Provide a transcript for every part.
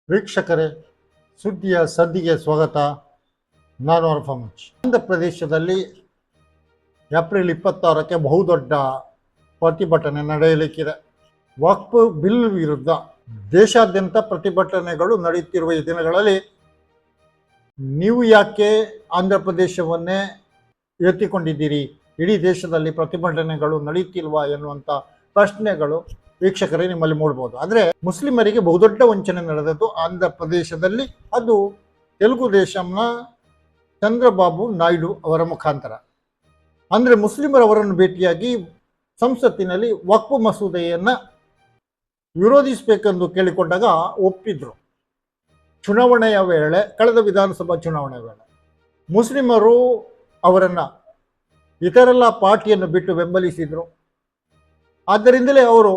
ವೀಕ್ಷಕರೇ, ಸುದ್ದಿಯ ಸದ್ದಿಗೆ ಸ್ವಾಗತ. ನಾನು ಅರ್ಫಮಂಚ್. ಆಂಧ್ರ ಪ್ರದೇಶದಲ್ಲಿ ಏಪ್ರಿಲ್ 26ಕ್ಕೆ ಬಹುದೊಡ್ಡ ಪ್ರತಿಭಟನೆ ನಡೆಯಲಿಕ್ಕಿದೆ. ವಕ್ಫ್ ಬಿಲ್ ವಿರುದ್ಧ ದೇಶಾದ್ಯಂತ ಪ್ರತಿಭಟನೆಗಳು ನಡೆಯುತ್ತಿರುವ ಈ ದಿನಗಳಲ್ಲಿ ನೀವು ಯಾಕೆ ಆಂಧ್ರ ಪ್ರದೇಶವನ್ನೇ ಎತ್ತಿಕೊಂಡಿದ್ದೀರಿ, ಇಡೀ ದೇಶದಲ್ಲಿ ಪ್ರತಿಭಟನೆಗಳು ನಡೆಯುತ್ತಿಲ್ವಾ ಎನ್ನುವಂಥ ಪ್ರಶ್ನೆಗಳು ವೀಕ್ಷಕರೇ ನಿಮ್ಮಲ್ಲಿ ಮೂಡಬಹುದು. ಆದರೆ ಮುಸ್ಲಿಮರಿಗೆ ಬಹುದೊಡ್ಡ ವಂಚನೆ ನಡೆದದ್ದು ಆಂಧ್ರ ಪ್ರದೇಶದಲ್ಲಿ. ಅದು ತೆಲುಗು ದೇಶಂನ ಚಂದ್ರಬಾಬು ನಾಯ್ಡು ಅವರ ಮುಖಾಂತರ. ಅಂದರೆ ಮುಸ್ಲಿಮರವರನ್ನು ಭೇಟಿಯಾಗಿ ಸಂಸತ್ತಿನಲ್ಲಿ ವಕ್ಫ್ ಮಸೂದೆಯನ್ನು ವಿರೋಧಿಸಬೇಕೆಂದು ಕೇಳಿಕೊಂಡಾಗ ಒಪ್ಪಿದ್ರು. ಚುನಾವಣೆಯ ವೇಳೆ, ಕಳೆದ ವಿಧಾನಸಭಾ ಚುನಾವಣೆ ವೇಳೆ ಮುಸ್ಲಿಮರು ಅವರನ್ನು ಇತರೆಲ್ಲ ಪಾರ್ಟಿಯನ್ನು ಬಿಟ್ಟು ಬೆಂಬಲಿಸಿದರು. ಆದ್ದರಿಂದಲೇ ಅವರು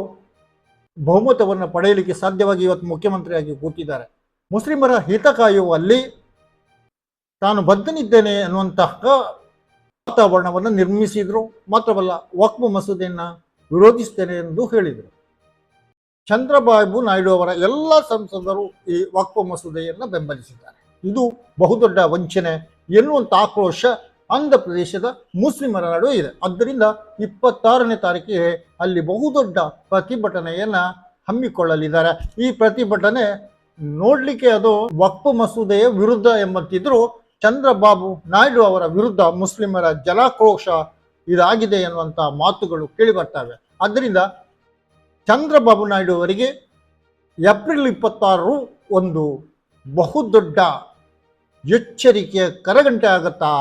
ಬಹುಮತವನ್ನು ಪಡೆಯಲಿಕ್ಕೆ ಸಾಧ್ಯವಾಗಿ ಇವತ್ತು ಮುಖ್ಯಮಂತ್ರಿಯಾಗಿ ಕೂತಿದ್ದಾರೆ. ಮುಸ್ಲಿಮರ ಹಿತ ಕಾಯುವಲ್ಲಿ ತಾನು ಬದ್ಧನಿದ್ದೇನೆ ಅನ್ನುವಂತಹ ವಾತಾವರಣವನ್ನು ನಿರ್ಮಿಸಿದರು. ಮಾತ್ರವಲ್ಲ, ವಕ್ಫ್ ಮಸೂದೆಯನ್ನು ವಿರೋಧಿಸ್ತೇನೆ ಎಂದು ಹೇಳಿದರು. ಚಂದ್ರಬಾಬು ನಾಯ್ಡು ಅವರ ಎಲ್ಲ ಸಂಸದರು ಈ ವಕ್ಫ್ ಮಸೂದೆಯನ್ನು ಬೆಂಬಲಿಸಿದ್ದಾರೆ. ಇದು ಬಹುದೊಡ್ಡ ವಂಚನೆ ಎನ್ನುವಂಥ ಆಕ್ರೋಶ ಆಂಧ್ರ ಪ್ರದೇಶದ ಮುಸ್ಲಿಮರ ನಡುವೆ ಇದೆ. ಆದ್ದರಿಂದ 26ನೇ ತಾರೀಕಿಗೆ ಅಲ್ಲಿ ಬಹುದೊಡ್ಡ ಪ್ರತಿಭಟನೆಯನ್ನು ಹಮ್ಮಿಕೊಳ್ಳಲಿದ್ದಾರೆ. ಈ ಪ್ರತಿಭಟನೆ ನೋಡಲಿಕ್ಕೆ ಅದು ವಕ್ಫ್ ಮಸೂದೆಯ ವಿರುದ್ಧ ಎಂಬಂತಿದ್ರು, ಚಂದ್ರಬಾಬು ನಾಯ್ಡು ಅವರ ವಿರುದ್ಧ ಮುಸ್ಲಿಮರ ಜಲಾಕ್ರೋಶ ಇದಾಗಿದೆ ಎನ್ನುವಂಥ ಮಾತುಗಳು ಕೇಳಿ ಬರ್ತವೆ. ಆದ್ದರಿಂದ ಚಂದ್ರಬಾಬು ನಾಯ್ಡು ಅವರಿಗೆ ಏಪ್ರಿಲ್ 26 ಒಂದು ಬಹುದೊಡ್ಡ ಎಚ್ಚರಿಕೆಯ ಕರಗಂಟೆ ಆಗುತ್ತಾ?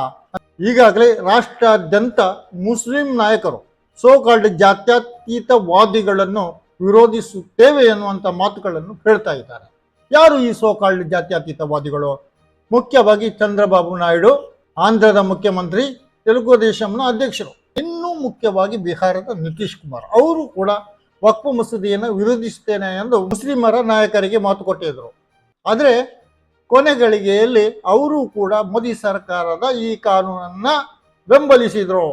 ಈಗಾಗಲೇ ರಾಷ್ಟ್ರಾದ್ಯಂತ ಮುಸ್ಲಿಂ ನಾಯಕರು ಸೋಕಾಲ್ಡ್ ಜಾತ್ಯತೀತವಾದಿಗಳನ್ನು ವಿರೋಧಿಸುತ್ತೇವೆ ಎನ್ನುವಂಥ ಮಾತುಗಳನ್ನು ಹೇಳ್ತಾ ಇದ್ದಾರೆ. ಯಾರು ಈ ಸೋಕಾಲ್ಡ್ ಜಾತ್ಯತೀತವಾದಿಗಳು? ಮುಖ್ಯವಾಗಿ ಚಂದ್ರಬಾಬು ನಾಯ್ಡು, ಆಂಧ್ರದ ಮುಖ್ಯಮಂತ್ರಿ, ತೆಲುಗು ದೇಶಂನ ಅಧ್ಯಕ್ಷರು, ಇನ್ನೂ ಮುಖ್ಯವಾಗಿ ಬಿಹಾರದ ನಿತೀಶ್ ಕುಮಾರ್ ಅವರು ಕೂಡ ವಕ್ಫ್ ಮಸೂದೆಯನ್ನು ವಿರೋಧಿಸುತ್ತೇನೆ ಎಂದು ಮುಸ್ಲಿಮರ ನಾಯಕರಿಗೆ ಮಾತು ಕೊಟ್ಟಿದ್ರು. ಆದರೆ ಕೊನೆಗಳಿಗೆಯಲ್ಲಿ ಅವರು ಕೂಡ ಮೋದಿ ಸರ್ಕಾರದ ಈ ಕಾನೂನನ್ನು ಬೆಂಬಲಿಸಿದರು.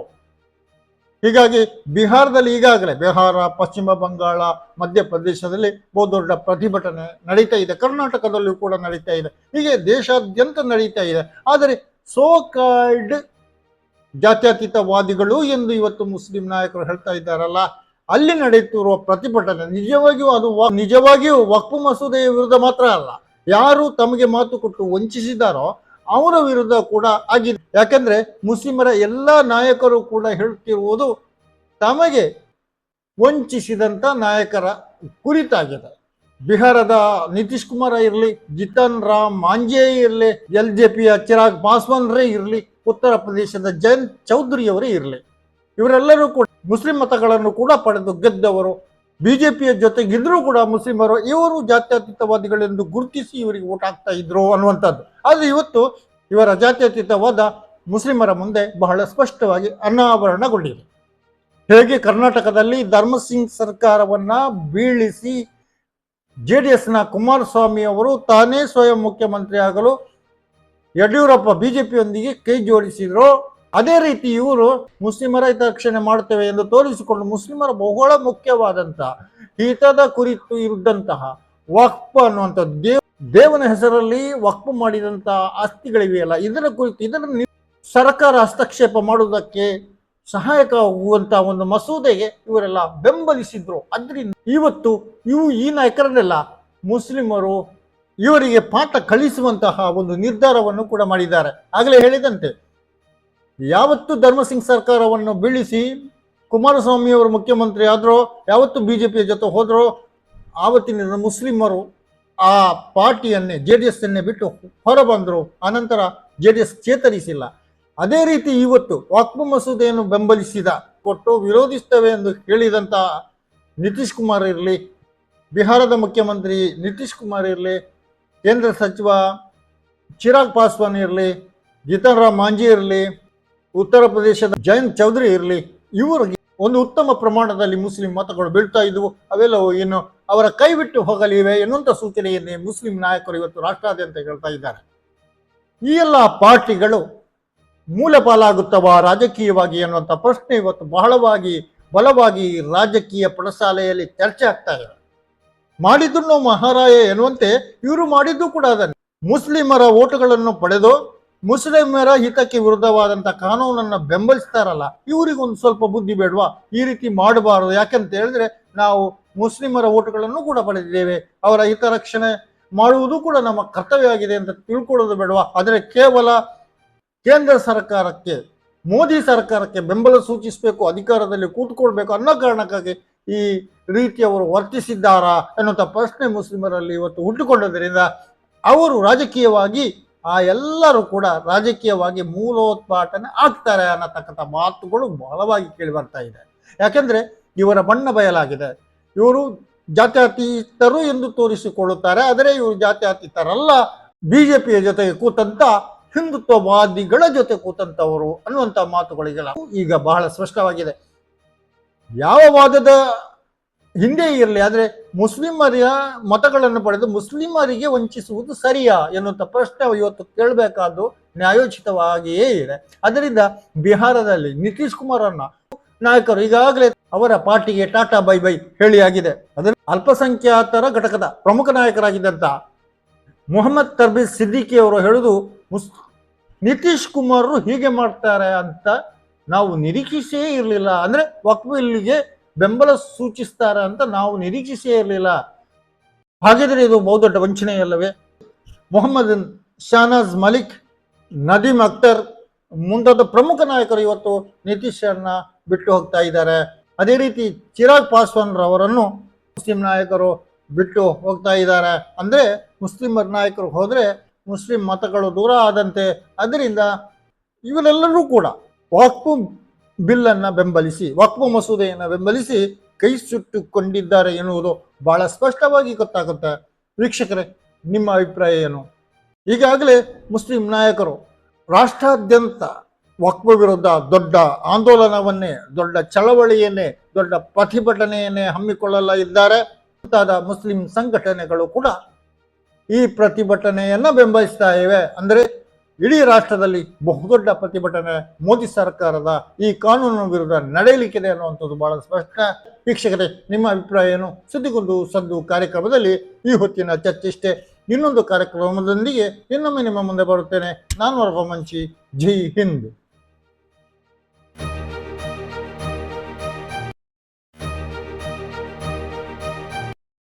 ಹೀಗಾಗಿ ಬಿಹಾರದಲ್ಲಿ ಈಗಾಗಲೇ ಬಿಹಾರ, ಪಶ್ಚಿಮ ಬಂಗಾಳ, ಮಧ್ಯಪ್ರದೇಶದಲ್ಲಿ ಬಹುದೊಡ್ಡ ಪ್ರತಿಭಟನೆ ನಡೀತಾ ಇದೆ. ಕರ್ನಾಟಕದಲ್ಲೂ ಕೂಡ ನಡೀತಾ ಇದೆ. ಹೀಗೆ ದೇಶಾದ್ಯಂತ ನಡೀತಾ ಇದೆ. ಆದರೆ ಸೋಕಾಲ್ಡ್ ಜಾತ್ಯತೀತವಾದಿಗಳು ಎಂದು ಇವತ್ತು ಮುಸ್ಲಿಂ ನಾಯಕರು ಹೇಳ್ತಾ ಇದ್ದಾರಲ್ಲ, ಅಲ್ಲಿ ನಡೆಯುತ್ತಿರುವ ಪ್ರತಿಭಟನೆ ನಿಜವಾಗಿಯೂ ವಕ್ಫ್ ಮಸೂದೆಯ ವಿರುದ್ಧ ಮಾತ್ರ ಅಲ್ಲ, ಯಾರು ತಮಗೆ ಮಾತು ಕೊಟ್ಟು ವಂಚಿಸಿದಾರೋ ಅವರ ವಿರುದ್ಧ ಕೂಡ ಆಗಿದೆ. ಯಾಕೆಂದ್ರೆ ಮುಸ್ಲಿಮರ ಎಲ್ಲ ನಾಯಕರು ಕೂಡ ಹೇಳುತ್ತಿರುವುದು ತಮಗೆ ವಂಚಿಸಿದಂಥ ನಾಯಕರ ಕುರಿತಾಗಿದೆ. ಬಿಹಾರದ ನಿತೀಶ್ ಕುಮಾರ್ ಇರಲಿ, ಜಿತನ್ ರಾಮ್ ಮಾಂಜೆ ಇರಲಿ, LJPಯ ಚಿರಾಗ್ ಪಾಸ್ವಾನ್ರೇ ಇರಲಿ, ಉತ್ತರ ಪ್ರದೇಶದ ಜಯಂತ್ ಚೌಧರಿಯವರೇ ಇರಲಿ, ಇವರೆಲ್ಲರೂ ಕೂಡ ಮುಸ್ಲಿಂ ಮತಗಳನ್ನು ಕೂಡ ಪಡೆದು ಗೆದ್ದವರು. BJPಯ ಜೊತೆಗಿದ್ರೂ ಕೂಡ ಮುಸ್ಲಿಮರು ಇವರು ಜಾತ್ಯತೀತವಾದಿಗಳೆಂದು ಗುರುತಿಸಿ ಇವರಿಗೆ ಓಟ್ ಹಾಕ್ತಾ ಇದ್ರು ಅನ್ನುವಂಥದ್ದು. ಆದರೆ ಇವತ್ತು ಇವರ ಜಾತ್ಯತೀತವಾದ ಮುಸ್ಲಿಮರ ಮುಂದೆ ಬಹಳ ಸ್ಪಷ್ಟವಾಗಿ ಅನಾವರಣಗೊಂಡಿದೆ. ಹೇಗೆ ಕರ್ನಾಟಕದಲ್ಲಿ ಧರ್ಮಸಿಂಗ್ ಸರ್ಕಾರವನ್ನ ಬೀಳಿಸಿ JDSನ ಕುಮಾರಸ್ವಾಮಿ ಅವರು ತಾನೇ ಸ್ವಯಂ ಮುಖ್ಯಮಂತ್ರಿ ಆಗಲು ಯಡಿಯೂರಪ್ಪ BJPಯೊಂದಿಗೆ ಕೈ ಜೋಡಿಸಿದ್ರು, ಅದೇ ರೀತಿ ಇವರು ಮುಸ್ಲಿಮರ ಹಿತರಕ್ಷಣೆ ಮಾಡ್ತೇವೆ ಎಂದು ತೋರಿಸಿಕೊಂಡು ಮುಸ್ಲಿಮರ ಬಹಳ ಮುಖ್ಯವಾದಂತಹ ಹಿತದ ಕುರಿತು ಇದ್ದಂತಹ ವಕ್ಫ್ ಅನ್ನುವಂಥದ್ದು, ದೇವನ ಹೆಸರಲ್ಲಿ ವಕ್ಫ್ ಮಾಡಿದಂತಹ ಆಸ್ತಿಗಳಿವೆಯಲ್ಲ, ಇದನ್ನು ಸರ್ಕಾರ ಹಸ್ತಕ್ಷೇಪ ಮಾಡುವುದಕ್ಕೆ ಸಹಾಯಕವಾಗುವಂತಹ ಒಂದು ಮಸೂದೆಗೆ ಇವರೆಲ್ಲ ಬೆಂಬಲಿಸಿದ್ರು. ಅದರಿಂದ ಇವತ್ತು ಈ ನಾಯಕರನ್ನೆಲ್ಲ ಮುಸ್ಲಿಮರು ಇವರಿಗೆ ಪಾಠ ಕಲಿಸುವಂತಹ ಒಂದು ನಿರ್ಧಾರವನ್ನು ಕೂಡ ಮಾಡಿದ್ದಾರೆ. ಆಗಲೇ ಹೇಳಿದಂತೆ, ಯಾವತ್ತು ಧರ್ಮಸಿಂಗ್ ಸರ್ಕಾರವನ್ನು ಬೀಳಿಸಿ ಕುಮಾರಸ್ವಾಮಿ ಅವರು ಮುಖ್ಯಮಂತ್ರಿ ಆದರೋ, ಯಾವತ್ತು BJPಯ ಜೊತೆ ಹೋದರೋ, ಆವತ್ತಿನ ಮುಸ್ಲಿಮರು ಆ ಪಾರ್ಟಿಯನ್ನೇ JDSನ್ನೇ ಬಿಟ್ಟು ಹೊರಬಂದರು. ಆನಂತರ JDS ಚೇತರಿಸಿಲ್ಲ. ಅದೇ ರೀತಿ ಇವತ್ತು ವಕ್ಫ್ ಮಸೂದೆಯನ್ನು ಬೆಂಬಲಿಸಿದ ಕೊಟ್ಟು ವಿರೋಧಿಸ್ತೇವೆ ಎಂದು ಹೇಳಿದಂಥ ನಿತೀಶ್ ಕುಮಾರ್ ಇರಲಿ, ಬಿಹಾರದ ಮುಖ್ಯಮಂತ್ರಿ ನಿತೀಶ್ ಕುಮಾರ್ ಇರಲಿ, ಕೇಂದ್ರ ಸಚಿವ ಚಿರಾಗ್ ಪಾಸ್ವಾನ್ ಇರಲಿ, ಜಿತನ್ ರಾಮ್ ಮಾಂಜಿ ಇರಲಿ, ಉತ್ತರ ಪ್ರದೇಶದ ಜಯಂತ್ ಚೌಧರಿ ಇರಲಿ, ಇವರಿಗೆ ಒಂದು ಉತ್ತಮ ಪ್ರಮಾಣದಲ್ಲಿ ಮುಸ್ಲಿಂ ಮತಗಳು ಬೀಳ್ತಾ ಇದ್ವು. ಅವೆಲ್ಲವೂ ಇನ್ನು ಅವರ ಕೈ ಬಿಟ್ಟು ಹೋಗಲಿವೆ ಎನ್ನುವಂಥ ಸೂಚನೆಯನ್ನೇ ಮುಸ್ಲಿಂ ನಾಯಕರು ಇವತ್ತು ರಾಷ್ಟ್ರಾದ್ಯಂತ ಹೇಳ್ತಾ ಇದ್ದಾರೆ. ಈ ಎಲ್ಲ ಪಾರ್ಟಿಗಳು ಮೂಲ ಪಾಲಾಗುತ್ತವಾ ರಾಜಕೀಯವಾಗಿ ಅನ್ನುವಂಥ ಪ್ರಶ್ನೆ ಇವತ್ತು ಬಲವಾಗಿ ರಾಜಕೀಯ ಪಡಸಾಲೆಯಲ್ಲಿ ಚರ್ಚೆ ಆಗ್ತಾ ಇದೆ. ಮಾಡಿದ್ದು ಮಹಾರಾಯ ಎನ್ನುವಂತೆ ಇವರು ಮಾಡಿದ್ದು ಕೂಡ ಅದನ್ನೇ. ಮುಸ್ಲಿಮರ ಓಟುಗಳನ್ನು ಪಡೆದು ಮುಸ್ಲಿಮರ ಹಿತಕ್ಕೆ ವಿರುದ್ಧವಾದಂಥ ಕಾನೂನನ್ನು ಬೆಂಬಲಿಸ್ತಾರಲ್ಲ, ಇವರಿಗೊಂದು ಸ್ವಲ್ಪ ಬುದ್ಧಿ ಬೇಡವಾ? ಈ ರೀತಿ ಮಾಡಬಾರದು. ಯಾಕಂತ ಹೇಳಿದ್ರೆ ನಾವು ಮುಸ್ಲಿಮರ ಓಟುಗಳನ್ನು ಕೂಡ ಪಡೆದಿದ್ದೇವೆ, ಅವರ ಹಿತರಕ್ಷಣೆ ಮಾಡುವುದು ಕೂಡ ನಮ್ಮ ಕರ್ತವ್ಯ ಆಗಿದೆ ಅಂತ ತಿಳ್ಕೊಳ್ಳೋದು ಬೇಡವಾ? ಆದರೆ ಕೇವಲ ಕೇಂದ್ರ ಸರ್ಕಾರಕ್ಕೆ, ಮೋದಿ ಸರ್ಕಾರಕ್ಕೆ ಬೆಂಬಲ ಸೂಚಿಸಬೇಕು, ಅಧಿಕಾರದಲ್ಲಿ ಕೂತ್ಕೊಳ್ಬೇಕು ಅನ್ನೋ ಕಾರಣಕ್ಕಾಗಿ ಈ ರೀತಿ ಅವರು ವರ್ತಿಸಿದ್ದಾರಾ ಎನ್ನುವಂಥ ಪ್ರಶ್ನೆ ಮುಸ್ಲಿಮರಲ್ಲಿ ಇವತ್ತು ಹುಟ್ಟುಕೊಂಡದ್ರಿಂದ ಅವರು ರಾಜಕೀಯವಾಗಿ ಎಲ್ಲರೂ ಕೂಡ ರಾಜಕೀಯವಾಗಿ ಮೂಲೋತ್ಪಾಟನೆ ಆಗ್ತಾರೆ ಅನ್ನತಕ್ಕಂಥ ಮಾತುಗಳು ಬಹಳವಾಗಿ ಕೇಳಿ ಬರ್ತಾ ಇದೆ. ಯಾಕೆಂದ್ರೆ ಇವರ ಬಣ್ಣ ಬಯಲಾಗಿದೆ. ಇವರು ಜಾತ್ಯತೀತರು ಎಂದು ತೋರಿಸಿಕೊಳ್ಳುತ್ತಾರೆ, ಆದರೆ ಇವರು ಜಾತ್ಯತೀತರಲ್ಲ, ಬಿಜೆಪಿಯ ಜೊತೆಗೆ ಕೂತಂತ ಹಿಂದುತ್ವವಾದಿಗಳ ಜೊತೆ ಕೂತಂತವರು ಅನ್ನುವಂಥ ಮಾತುಗಳಿಗೆಲ್ಲ ಈಗ ಬಹಳ ಸ್ಪಷ್ಟವಾಗಿದೆ. ಯಾವ ವಾದದ ಹಿಂದೆ ಇರಲಿ, ಆದರೆ ಮುಸ್ಲಿಮರ ಮತಗಳನ್ನು ಪಡೆದು ಮುಸ್ಲಿಮರಿಗೆ ವಂಚಿಸುವುದು ಸರಿಯಾ ಎನ್ನುವಂಥ ಪ್ರಶ್ನೆ ಇವತ್ತು ಕೇಳಬೇಕಾದ್ದು ನ್ಯಾಯೋಚಿತವಾಗಿಯೇ ಇದೆ. ಅದರಿಂದ ಬಿಹಾರದಲ್ಲಿ ನಿತೀಶ್ ಕುಮಾರನ್ನ ನಾಯಕರು ಈಗಾಗಲೇ ಅವರ ಪಾರ್ಟಿಗೆ ಟಾಟಾ ಬೈ ಬೈ ಹೇಳಿಯಾಗಿದೆ. ಅದನ್ನು ಅಲ್ಪಸಂಖ್ಯಾತರ ಘಟಕದ ಪ್ರಮುಖ ನಾಯಕರಾಗಿದ್ದಂಥ ಮೊಹಮ್ಮದ್ ತರ್ಬೀಸ್ ಸಿದ್ದಿಕಿ ಅವರು ಹೇಳುದು, ನಿತೀಶ್ ಕುಮಾರ್ ಹೀಗೆ ಮಾಡ್ತಾರೆ ಅಂತ ನಾವು ನಿರೀಕ್ಷಿಸೇ ಇರಲಿಲ್ಲ. ಅಂದ್ರೆ ವಕ್ಫ್ ಬಿಲ್ಗೆ ಬೆಂಬಲ ಸೂಚಿಸ್ತಾರೆ ಅಂತ ನಾವು ನಿರೀಕ್ಷಿಸೇ ಇರಲಿಲ್ಲ. ಹಾಗಿದ್ರೆ ಇದು ಬಹುದೊಡ್ಡ ವಂಚನೆಯಲ್ಲವೇ? ಮೊಹಮ್ಮದ್ ಶಾನಾಜ್ ಮಲಿಕ್, ನದೀಮ್ ಅಖ್ತರ್ ಮುಂತಾದ ಪ್ರಮುಖ ನಾಯಕರು ಇವತ್ತು ನಿತೀಶನ್ನ ಬಿಟ್ಟು ಹೋಗ್ತಾ ಇದ್ದಾರೆ. ಅದೇ ರೀತಿ ಚಿರಾಗ್ ಪಾಸ್ವಾನ್ ರವರನ್ನು ಮುಸ್ಲಿಂ ನಾಯಕರು ಬಿಟ್ಟು ಹೋಗ್ತಾ ಇದ್ದಾರೆ. ಅಂದ್ರೆ ಮುಸ್ಲಿಮರ ನಾಯಕರು ಹೋದ್ರೆ ಮುಸ್ಲಿಂ ಮತಗಳು ದೂರ ಆದಂತೆ. ಅದರಿಂದ ಇವರೆಲ್ಲರೂ ಕೂಡ ವಕ್ಫ್ ಬಿಲ್ಲನ್ನು ಬೆಂಬಲಿಸಿ, ವಕ್ಫ್ ಮಸೂದೆಯನ್ನು ಬೆಂಬಲಿಸಿ ಕೈ ಸುಟ್ಟುಕೊಂಡಿದ್ದಾರೆ ಎನ್ನುವುದು ಬಹಳ ಸ್ಪಷ್ಟವಾಗಿ ಗೊತ್ತಾಗುತ್ತೆ. ವೀಕ್ಷಕರೇ, ನಿಮ್ಮ ಅಭಿಪ್ರಾಯ ಏನು? ಈಗಾಗಲೇ ಮುಸ್ಲಿಂ ನಾಯಕರು ರಾಷ್ಟ್ರಾದ್ಯಂತ ವಕ್ಫ್ ವಿರುದ್ಧ ದೊಡ್ಡ ಆಂದೋಲನವನ್ನೇ, ದೊಡ್ಡ ಚಳವಳಿಯನ್ನೇ, ದೊಡ್ಡ ಪ್ರತಿಭಟನೆಯನ್ನೇ ಹಮ್ಮಿಕೊಳ್ಳಲ್ಲ ಇದ್ದಾರೆ. ಮುಂತಾದ ಮುಸ್ಲಿಂ ಸಂಘಟನೆಗಳು ಕೂಡ ಈ ಪ್ರತಿಭಟನೆಯನ್ನ ಬೆಂಬಲಿಸ್ತಾ ಇವೆ. ಅಂದರೆ ಇಡೀ ರಾಷ್ಟ್ರದಲ್ಲಿ ಬಹುದೊಡ್ಡ ಪ್ರತಿಭಟನೆ ಮೋದಿ ಸರ್ಕಾರದ ಈ ಕಾನೂನು ವಿರುದ್ಧ ನಡೆಯಲಿಕ್ಕಿದೆ ಅನ್ನುವಂಥದ್ದು ಬಹಳ ಸ್ಪಷ್ಟ. ವೀಕ್ಷಕರೇ, ನಿಮ್ಮ ಅಭಿಪ್ರಾಯ ಏನು? ಸುದ್ದಿಗೊಂದು ಸದ್ದು ಕಾರ್ಯಕ್ರಮದಲ್ಲಿ ಈ ಹೊತ್ತಿನ ಚರ್ಚೆ ಇಷ್ಟೇ. ಇನ್ನೊಂದು ಕಾರ್ಯಕ್ರಮದೊಂದಿಗೆ ಇನ್ನೊಮ್ಮೆ ನಿಮ್ಮ ಮುಂದೆ ಬರುತ್ತೇನೆ. ನಾನು ವರಪ ಮಂಚಿ. ಜೈ ಹಿಂದ್.